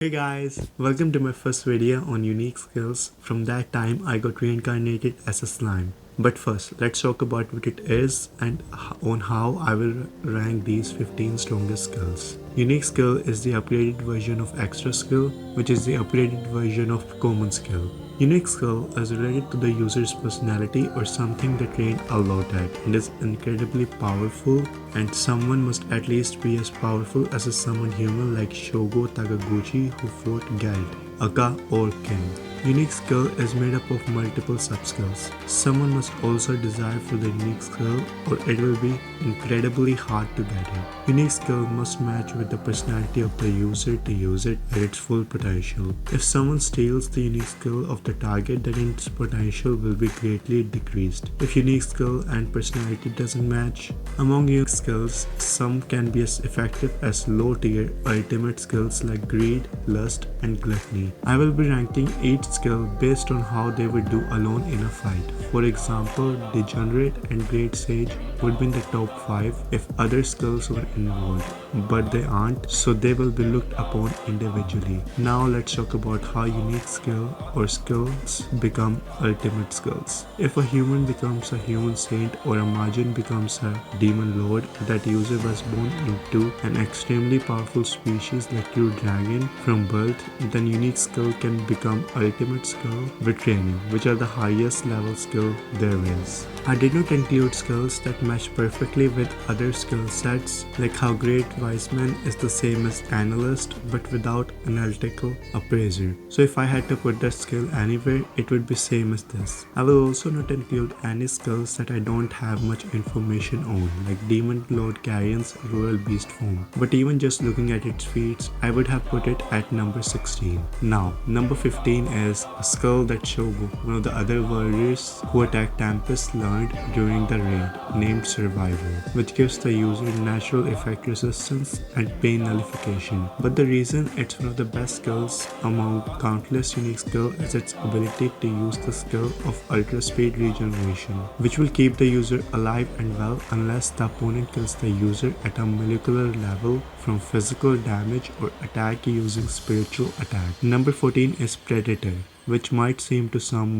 Hey guys, welcome to my first video on unique skills. From that time I got reincarnated as a slime. But first, let's talk about what it is and on how I will rank these 15 strongest skills. Unique skill is the upgraded version of extra skill, which is the upgraded version of common skill. Unique skill is related to the user's personality or something they train a lot at and is incredibly powerful, and someone must at least be as powerful as a summoned human like Shogo Takaguchi who fought Geld, Aka or King. Unique skill is made up of multiple sub-skills. Someone must also desire for the unique skill or it will be incredibly hard to get it. Unique skill must match with the personality of the user to use it at its full potential. If someone steals the unique skill of the target, then its potential will be greatly decreased. If unique skill and personality doesn't match, among unique skills, some can be as effective as low-tier ultimate skills like greed, lust, and gluttony. I will be ranking each skill based on how they would do alone in a fight. For example, Degenerate and Great Sage would be in the top 5 if other skills were involved, but they aren't, so they will be looked upon individually. Now let's talk about how unique skill or skills become ultimate skills. If a human becomes a human saint or a Majin becomes a demon lord, that user was born into an extremely powerful species like true dragon from birth, then unique skill can become ultimate skill with training, which are the highest level skill there is. I did not include skills that match perfectly with other skill sets, like how Great Wise Man is the same as Analyst but without Analytical Appraiser. So if I had to put that skill anywhere, it would be same as this. I will also not include any skills that I don't have much information on, like Demon Lord Carrion's Royal Beast form. But even just looking at its feats, I would have put it at number 16. Now, number 15 is a skill that Shogo, one of the other warriors who attacked Tempest, learned during the raid, named Survival, which gives the user natural effect resistance and pain nullification. But the reason it's one of the best skills among countless unique skills is its ability to use the skill of Ultra Speed Regeneration, which will keep the user alive and well unless the opponent kills the user at a molecular level from physical damage or attack using spiritual attack. Number 14 is Predator, which might seem to some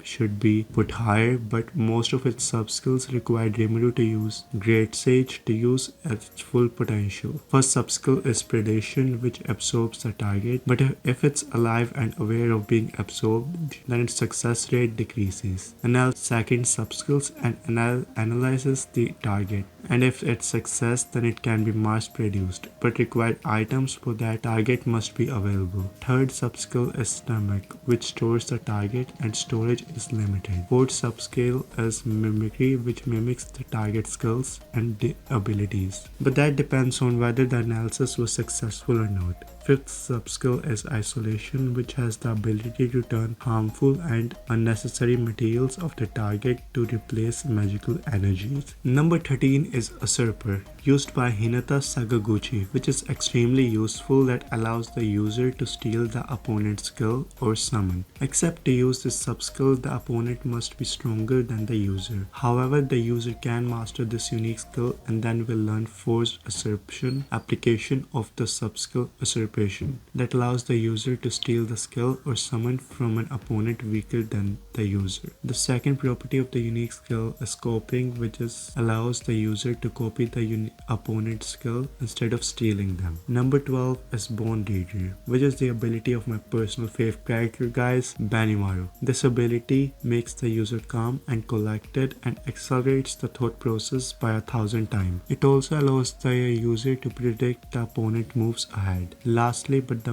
should be put higher, but most of its sub-skills require Rimuru to use Great Sage to use at its full potential. First sub-skill is Predation, which absorbs the target, but if it's alive and aware of being absorbed, then its success rate decreases. Second sub-skills and analyzes the target, and if it's success, then it can be mass-produced, but required items for that target must be available. Third sub-skill is Stomach, which stores the target and storage is limited. Fourth subskill is Mimicry, which mimics the target skills and abilities, but that depends on whether the analysis was successful or not. Fifth subskill is Isolation, which has the ability to turn harmful and unnecessary materials of the target to replace magical energies. Number 13 is Usurper, used by Hinata Sakaguchi, which is extremely useful that allows the user to steal the opponent's skill or summon. Except to use this subskill, the opponent must be stronger than the user. However, the user can master this unique skill and then will learn Forced Usurpation application of the subskill Usurpation that allows the user to steal the skill or summon from an opponent weaker than the user. The second property of the unique skill is Copying, which allows the user to copy the opponent's skill instead of stealing them. Number 12 is Bond Reader, which is the ability of my personal favorite character guys, Benimaru. This ability makes the user calm and collected and accelerates the thought process by 1,000 times. It also allows the user to predict the opponent moves ahead. Lastly, but the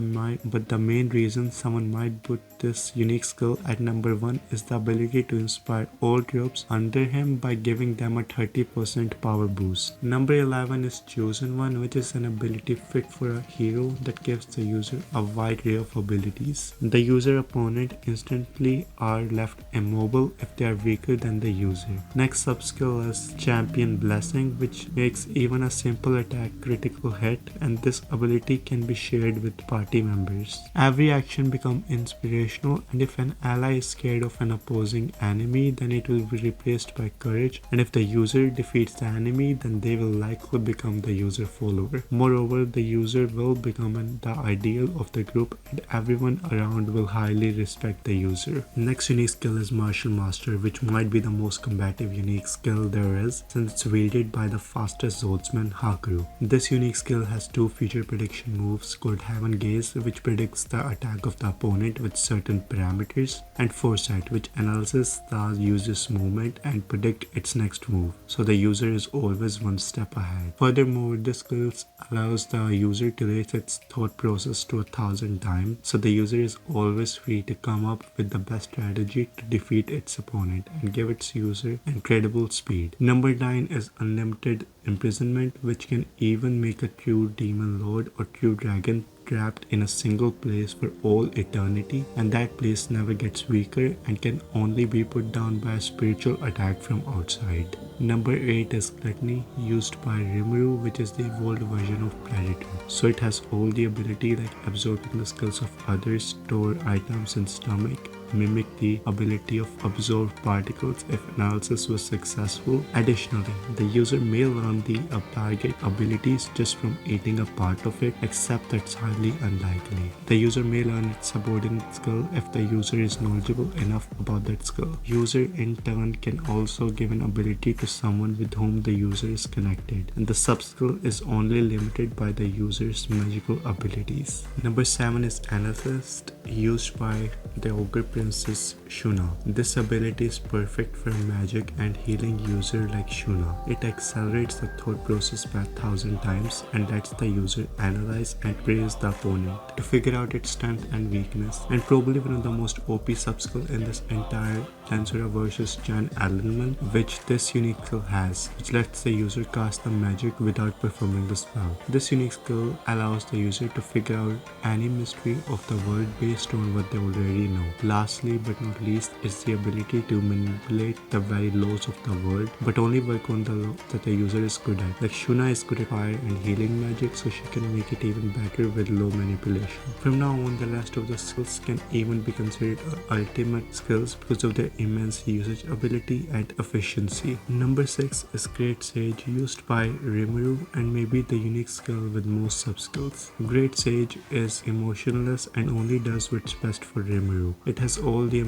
main reason someone might put this unique skill at number 1 is the ability to inspire all troops under him by giving them a 30% power boost. Number 11 is Chosen One, which is an ability fit for a hero that gives the user a wide array of abilities. The user opponent instantly are left immobile if they are weaker than the user. Next subskill is Champion Blessing, which makes even a simple attack critical hit, and this ability can be shared with party members. Every action becomes inspiration emotional, and if an ally is scared of an opposing enemy, then it will be replaced by courage, and if the user defeats the enemy, then they will likely become the user follower. Moreover, the user will become the ideal of the group, and everyone around will highly respect the user. Next unique skill is Martial Master, which might be the most combative unique skill there is, since it's wielded by the fastest swordsman Haku. This unique skill has two feature prediction moves called Heaven Gaze, which predicts the attack of the opponent with certain parameters, and Foresight, which analyzes the user's movement and predict its next move, so the user is always one step ahead. Furthermore, this skill allows the user to raise its thought process to 1,000 times, so the user is always free to come up with the best strategy to defeat its opponent and give its user incredible speed. Number 9 is Unlimited Imprisonment, which can even make a true demon lord or true dragon trapped in a single place for all eternity, and that place never gets weaker and can only be put down by a spiritual attack from outside. Number 8 is Gluttony, used by Rimuru, which is the evolved version of Predator. So it has all the ability like absorbing the skills of others, store items in stomach, mimic the ability of absorbed particles if analysis was successful. Additionally, the user may learn the target abilities just from eating a part of it, except that's highly unlikely. The user may learn its subordinate skill if the user is knowledgeable enough about that skill. User in turn can also give an ability to someone with whom the user is connected, and the sub-skill is only limited by the user's magical abilities. Number 7 is Amethyst, used by the Ogre Princess Shuna. This ability is perfect for magic and healing user like Shuna. It accelerates the thought process by 1,000 times and lets the user analyze and praise the opponent to figure out its strength and weakness, and probably one of the most OP sub-skill in this entire Tensura versus Chan element, which this unique skill has, which lets the user cast the magic without performing the spell. This unique skill allows the user to figure out any mystery of the world based on what they already know. Lastly but not least is the ability to manipulate the very laws of the world, but only work on the law that the user is good at. Like Shuna is good at fire and healing magic, so she can make it even better with low manipulation. From now on, the rest of the skills can even be considered ultimate skills because of their immense usage ability and efficiency. Number 6 is Great Sage, used by Rimuru and maybe the unique skill with most sub-skills. Great Sage is emotionless and only does what's best for Rimuru. It has all the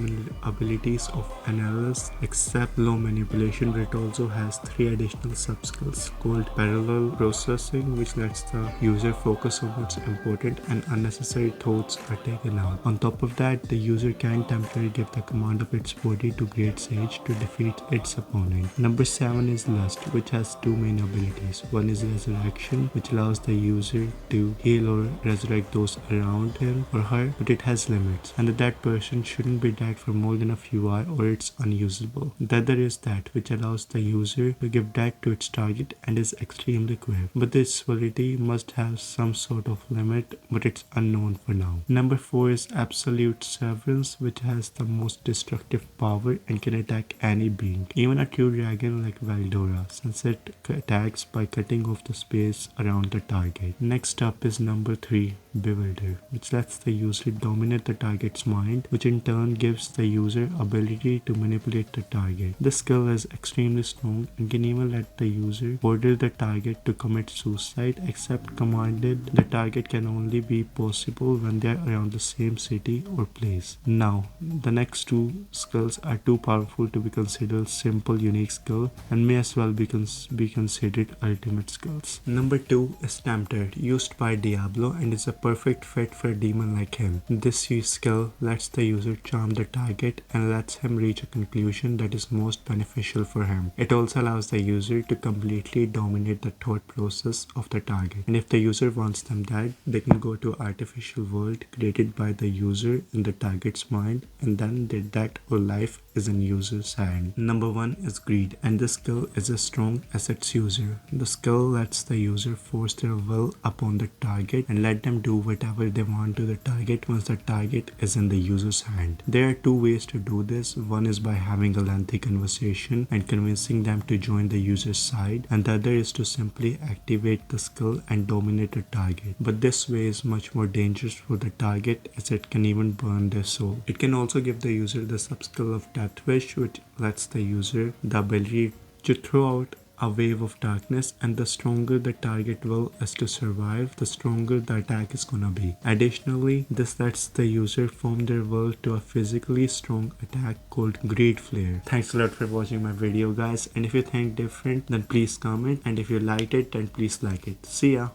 abilities of Analyst except low manipulation, but it also has 3 additional sub-skills called Parallel Processing, which lets the user focus on what's important and unnecessary thoughts are taken out. On top of that, the user can temporarily give the command of its body to Great Sage to defeat its opponent. Number 7 is Lust, which has 2 main abilities. One is Resurrection, which allows the user to heal or resurrect those around him or her, but it has limits, and that person shouldn't be dead for more than a few hours or it's unusable. The other is That, which allows the user to give death to its target and is extremely quick, but this ability must have some sort of limit, but it's unknown for now. Number 4 is Absolute Severance, which has the most destructive power and can attack any being, even a true dragon like Valdora, since it attacks by cutting off the space around the target. Next up is number 3, Bewilder, which lets the user dominate the target's mind, which in turn gives the user ability to manipulate the target. This skill is extremely strong and can even let the user order the target to commit suicide, except commanded the target can only be possible when they are around the same city or place. Now, the next 2 skills are too powerful to be considered simple unique skill and may as well be considered ultimate skills. Number 2 is Tempted, used by Diablo and is a perfect fit for a demon like him. This skill lets the user charm the target and lets him reach a conclusion that is most beneficial for him. It also allows the user to completely dominate the thought process of the target, and if the user wants them dead, they can go to an artificial world created by the user in the target's mind, and then their death or life life is in user's hand. Number 1 is greed, and this skill is as strong as its user. The skill lets the user force their will upon the target and let them do whatever they want to the target once the target is in the user's hand. There are two ways to do this. One is by having a lengthy conversation and convincing them to join the user's side, and the other is to simply activate the skill and dominate the target. But this way is much more dangerous for the target as it can even burn their soul. It can also give the user the sub-skill of Death Wish, which lets the user the ability to throw out a wave of darkness, and the stronger the target will is to survive, the stronger the attack is gonna be. Additionally, this lets the user form their will to a physically strong attack called Greed Flare. Thanks a lot for watching my video, guys, and if you think different then please comment, and if you liked it then please like it. See ya!